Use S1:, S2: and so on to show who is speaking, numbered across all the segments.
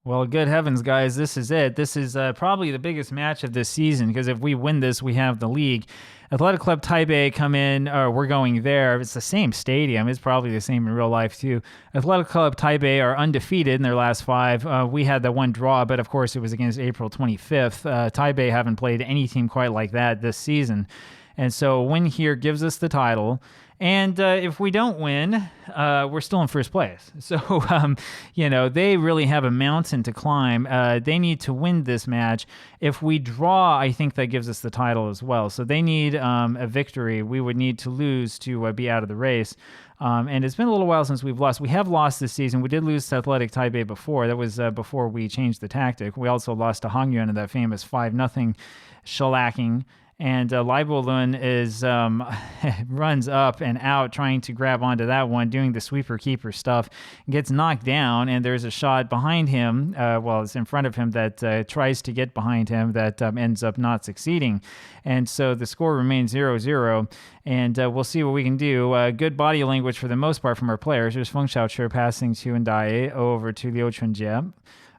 S1: Well, good heavens, guys, this is it. This is probably the biggest match of this season because if we win this, we have the league. Athletic Club Taipei come in, we're going there. It's the same stadium. It's probably the same in real life, too. Athletic Club Taipei are undefeated in their last five. We had the one draw, but of course it was against April 25th. Taipei haven't played any team quite like that this season. And so a win here gives us the title. And if we don't win, we're still in first place. So, they really have a mountain to climb. They need to win this match. If we draw, I think that gives us the title as well. So they need a victory. We would need to lose to be out of the race. And it's been a little while since we've lost. We have lost this season. We did lose to Athletic Taipei before. That was before we changed the tactic. We also lost to Hangyuan in that famous 5-0 shellacking. And Leibo Lun is runs up and out trying to grab onto that one, doing the sweeper-keeper stuff, gets knocked down, and there's a shot behind him, it's in front of him that tries to get behind him that ends up not succeeding. And so the score remains 0-0, and we'll see what we can do. Good body language for the most part from our players. There's Feng Xiaoche passing to Ndaye over to Liu Chunjie.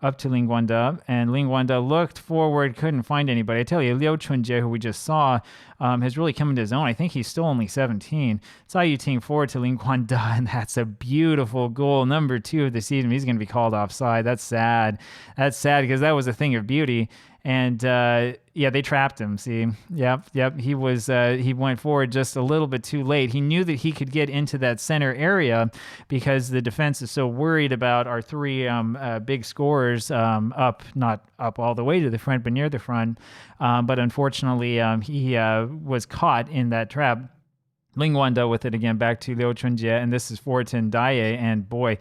S1: Up to Ling Guanda, and Ling Guanda looked forward, couldn't find anybody. I tell you, Liu Chunjie, who we just saw, has really come into his own. I think he's still only 17. Tsai Yuting forward to Ling Guanda, and that's a beautiful goal. Number 2 of the season. He's going to be called offside. That's sad. That's sad because that was a thing of beauty. And they trapped him. See, yep. He went forward just a little bit too late. He knew that he could get into that center area because the defense is so worried about our three big scorers not up all the way to the front, but near the front. But unfortunately, he was caught in that trap. Ling Wanda with it again, back to Liu Chunjie, and this is forward to Ndaye, and boy,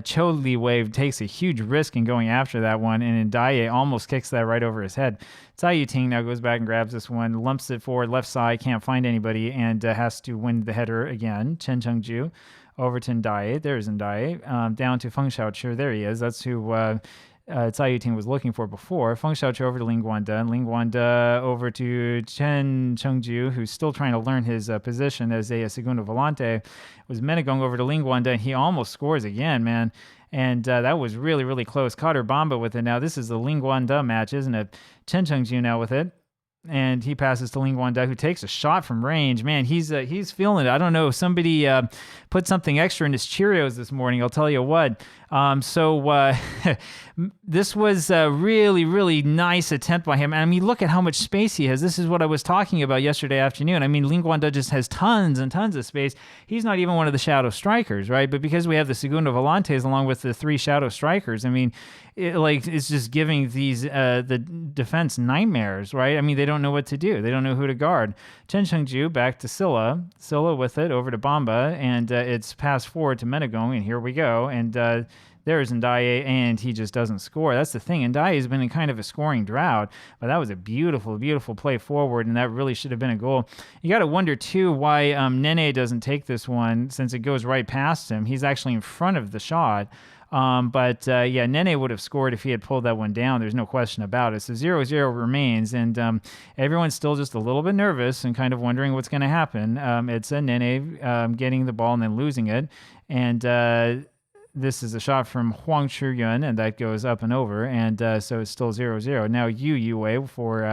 S1: Cho Li Wei takes a huge risk in going after that one, and Ndaye almost kicks that right over his head. Tsai Yuting now goes back and grabs this one, lumps it forward, left side, can't find anybody, and has to win the header again. Chen Chengju over to Ndaye. There's Ndaye. Down to Feng Xiaoche. There he is. That's who Tsai Yuting was looking for before. Feng Xiaoche over to Ling Guanda, and Ling Guanda over to Chen Chengju, who's still trying to learn his position as a segundo volante. It was Menegong over to Ling Guanda, and he almost scores again, man. And that was really, really close. Cotter Bamba with it now. This is the Ling Guanda match, isn't it? Chen Chengju now with it. And he passes to Ling Guanda, who takes a shot from range. Man, he's feeling it. I don't know. Somebody put something extra in his Cheerios this morning. I'll tell you what. This was a really, really nice attempt by him. I mean, look at how much space he has. This is what I was talking about yesterday afternoon. I mean, Ling Guanda just has tons and tons of space. He's not even one of the shadow strikers, right? But because we have the segundo volantes along with the 3 shadow strikers, I mean, it's just giving these the defense nightmares, right? I mean, they don't know what to do. They don't know who to guard. Chen Chengju back to Silla. Silla with it over to Bamba, and it's passed forward to Menegong, and here we go. And there's Ndaye, and he just doesn't score. That's the thing. Ndaye has been in kind of a scoring drought, but that was a beautiful, beautiful play forward, and that really should have been a goal. You got to wonder, too, why Nene doesn't take this one since it goes right past him. He's actually in front of the shot. Nene would have scored if he had pulled that one down. There's no question about it. So 0-0 remains, and everyone's still just a little bit nervous and kind of wondering what's going to happen. It's a Nene getting the ball and then losing it, and this is a shot from Huang Chiyuan, and that goes up and over, and so it's still 0-0. Now Yu Wei for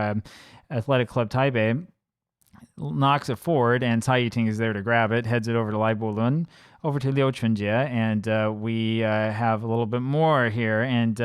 S1: Athletic Club Taipei knocks it forward, and Tsai Yuting is there to grab it, heads it over to Leibo Lun, over to Liu Chunjie, and we have a little bit more here, and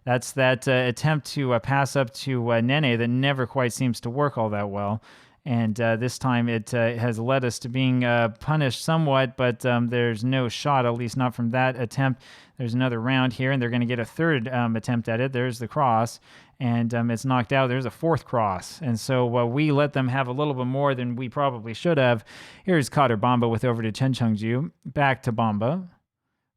S1: that's that attempt to pass up to Nene that never quite seems to work all that well. And this time it has led us to being punished somewhat, but there's no shot, at least not from that attempt. There's another round here, and they're going to get a third attempt at it. There's the cross, and it's knocked out. There's a fourth cross. And so we let them have a little bit more than we probably should have. Here's Cotter Bamba with over to Chen Chengju. Back to Bamba.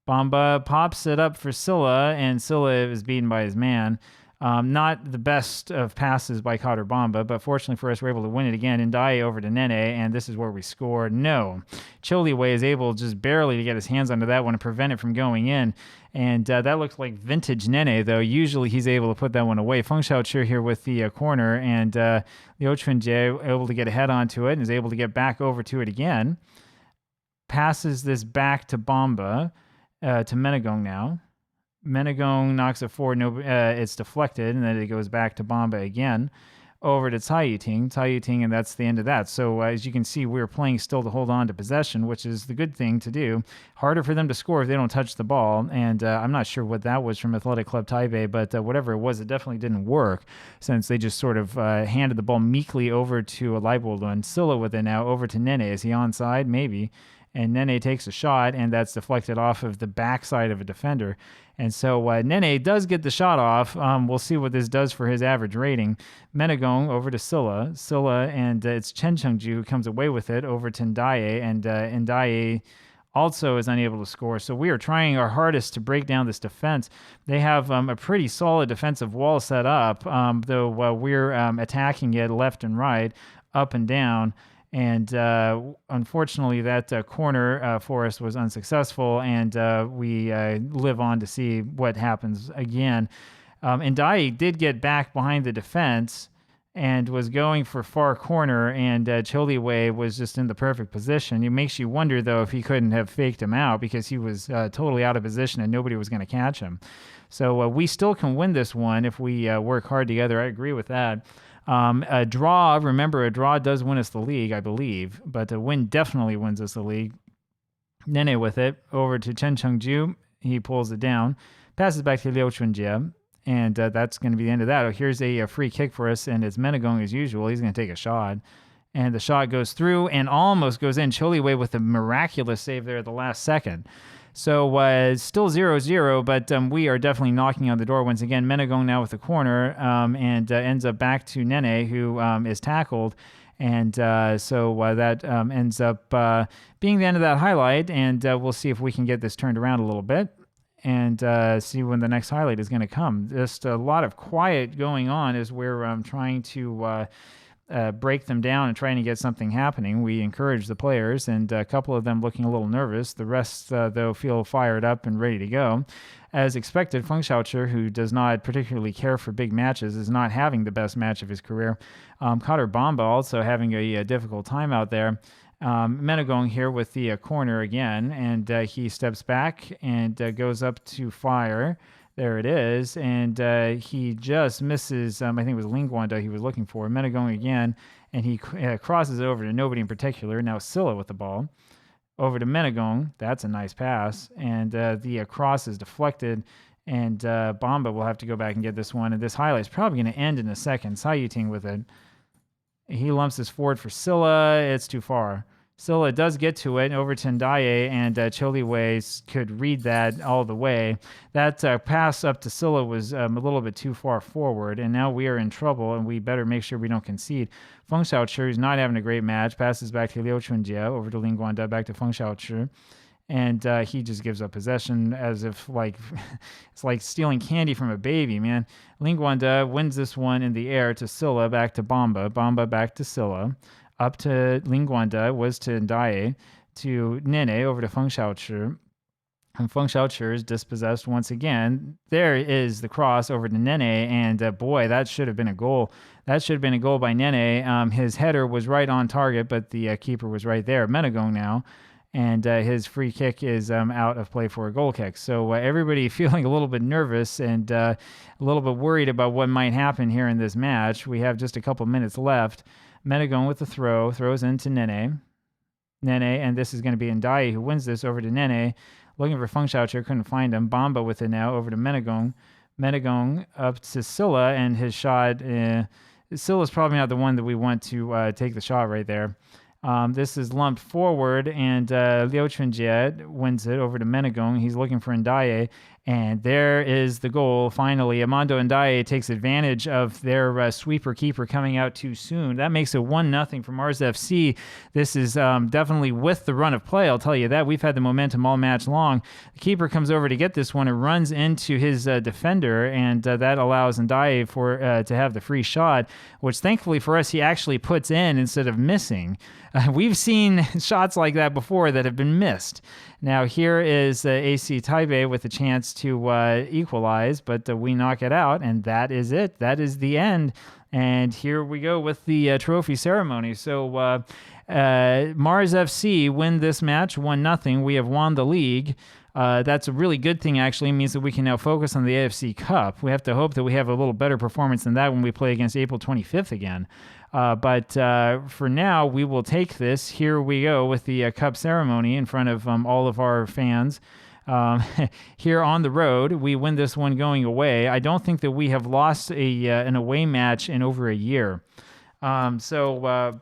S1: Bamba pops it up for Silla, and Silla is beaten by his man. Not the best of passes by Cotter Bamba, but fortunately for us, we're able to win it again. Ndaye over to Nene, and this is where we score. No. Cho Li Wei is able just barely to get his hands onto that one and prevent it from going in. And that looks like vintage Nene, though. Usually he's able to put that one away. Feng Xiaoche here with the corner, and Liu Chunjie able to get a head onto it and is able to get back over to it again. Passes this back to Bamba, to Menegong now. Menegong knocks it forward. It's deflected, and then it goes back to Bamba again. Over to Cai Yuting, and that's the end of that. So as you can see, we're playing still to hold on to possession, which is the good thing to do. Harder for them to score if they don't touch the ball, and I'm not sure what that was from Athletic Club Taipei, but whatever it was, it definitely didn't work since they just sort of handed the ball meekly over to Leibold and Silla with it now over to Nene. Is he onside? Maybe. And Nene takes a shot, and that's deflected off of the backside of a defender. And so Nene does get the shot off. We'll see what this does for his average rating. Menegong over to Silla, and it's Chen Chengju who comes away with it over to Ndaye, and Ndaye also is unable to score. So we are trying our hardest to break down this defense. They have a pretty solid defensive wall set up, though we're attacking it left and right, up and down. And unfortunately, that corner for us was unsuccessful, and we live on to see what happens again. Ndaye did get back behind the defense and was going for far corner, and Choliwei was just in the perfect position. It makes you wonder, though, if he couldn't have faked him out because he was totally out of position and nobody was going to catch him. So we still can win this one if we work hard together. I agree with that. A draw does win us the league, I believe, but a win definitely wins us the league. Nene with it, over to Chen Chengju. He pulls it down, passes back to Liu Chunjie, and that's going to be the end of that. Here's a free kick for us, and it's Menegong as usual. He's going to take a shot, and the shot goes through and almost goes in. Choliwei with a miraculous save there at the last second. So still 0-0, but we are definitely knocking on the door once again. Menegong now with the corner and ends up back to Nene, who is tackled. And so that ends up being the end of that highlight. And we'll see if we can get this turned around a little bit and see when the next highlight is going to come. Just a lot of quiet going on as we're trying to break them down and trying to get something happening. We encourage the players, and a couple of them looking a little nervous. The rest, though, feel fired up and ready to go. As expected, Feng Xiaoqi, who does not particularly care for big matches, is not having the best match of his career. Kader Bamba also having a difficult time out there. Menegong here with the corner again, and he steps back and goes up to fire. There it is, and he just misses, I think it was Lingwanda he was looking for. Menegong again, and he crosses over to nobody in particular. Now Silla with the ball. Over to Menegong. That's a nice pass, and the cross is deflected, and Bamba will have to go back and get this one. And this highlight is probably going to end in a second. Cai Yuting with it. He lumps this forward for Silla. It's too far. Silla does get to it over to Ndaye, and Choliwei could read that all the way. That pass up to Silla was a little bit too far forward, and now we are in trouble, and we better make sure we don't concede. Feng Xiaoqi is not having a great match. Passes back to Liu Chunjie, over to Lingwanda, back to Feng Xiaoqi. And he just gives up possession as if it's like stealing candy from a baby, man. Lingwanda wins this one in the air to Silla, back to Bamba. Bamba back to Silla. Up to Lingwanda, was to Ndaye, to Nene, over to Feng Xiaoqi. And Feng Xiaoqi is dispossessed once again. There is the cross over to Nene, and boy, that should have been a goal. That should have been a goal by Nene. His header was right on target, but the keeper was right there. Menegong now. And his free kick is out of play for a goal kick. So everybody feeling a little bit nervous and a little bit worried about what might happen here in this match. We have just a couple minutes left. Menegong with the throws into Nene, and this is going to be Ndaye who wins this over to Nene. Looking for Feng Xiaoqi, couldn't find him. Bamba with it now, over to Menegong. Menegong up to Silla, and his shot. Silla's probably not the one that we want to take the shot right there. This is lumped forward, and Liu Chunjie wins it over to Menegong. He's looking for Ndaye, and there is the goal. Finally, Amando Ndaye takes advantage of their sweeper keeper coming out too soon. That makes it 1-0 for Mars FC. This is definitely with the run of play, I'll tell you that. We've had the momentum all match long. The keeper comes over to get this one and runs into his defender, and that allows Ndaye to have the free shot, which thankfully for us, he actually puts in instead of missing. We've seen shots like that before that have been missed. Now here is AC Taipei with a chance to equalize, but we knock it out, and that is it. That is the end. And here we go with the trophy ceremony. So Mars FC win this match 1-0. We have won the league. That's a really good thing, actually. It means that we can now focus on the AFC Cup. We have to hope that we have a little better performance than that when we play against April 25th again. But for now, we will take this. Here we go with the Cup ceremony in front of all of our fans. Here on the road, we win this one going away. I don't think that we have lost an away match in over a year. So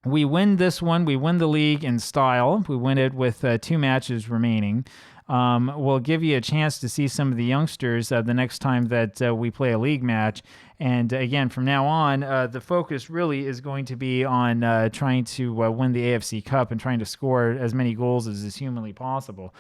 S1: we win this one. We win the league in style. We win it with 2 matches remaining. We'll give you a chance to see some of the youngsters the next time that we play a league match. And again, from now on, the focus really is going to be on trying to win the AFC Cup and trying to score as many goals as is humanly possible.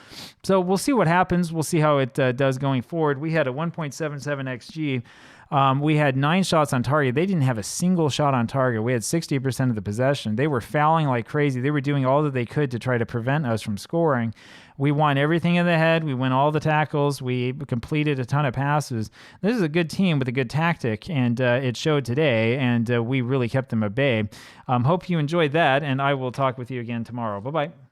S1: So we'll see what happens. We'll see how it does going forward. We had a 1.77 XG. We had 9 shots on target. They didn't have a single shot on target. We had 60% of the possession. They were fouling like crazy. They were doing all that they could to try to prevent us from scoring. We won everything in the head. We won all the tackles. We completed a ton of passes. This is a good team with a good tactic, and it showed today, and we really kept them at bay. Hope you enjoyed that, and I will talk with you again tomorrow. Bye-bye.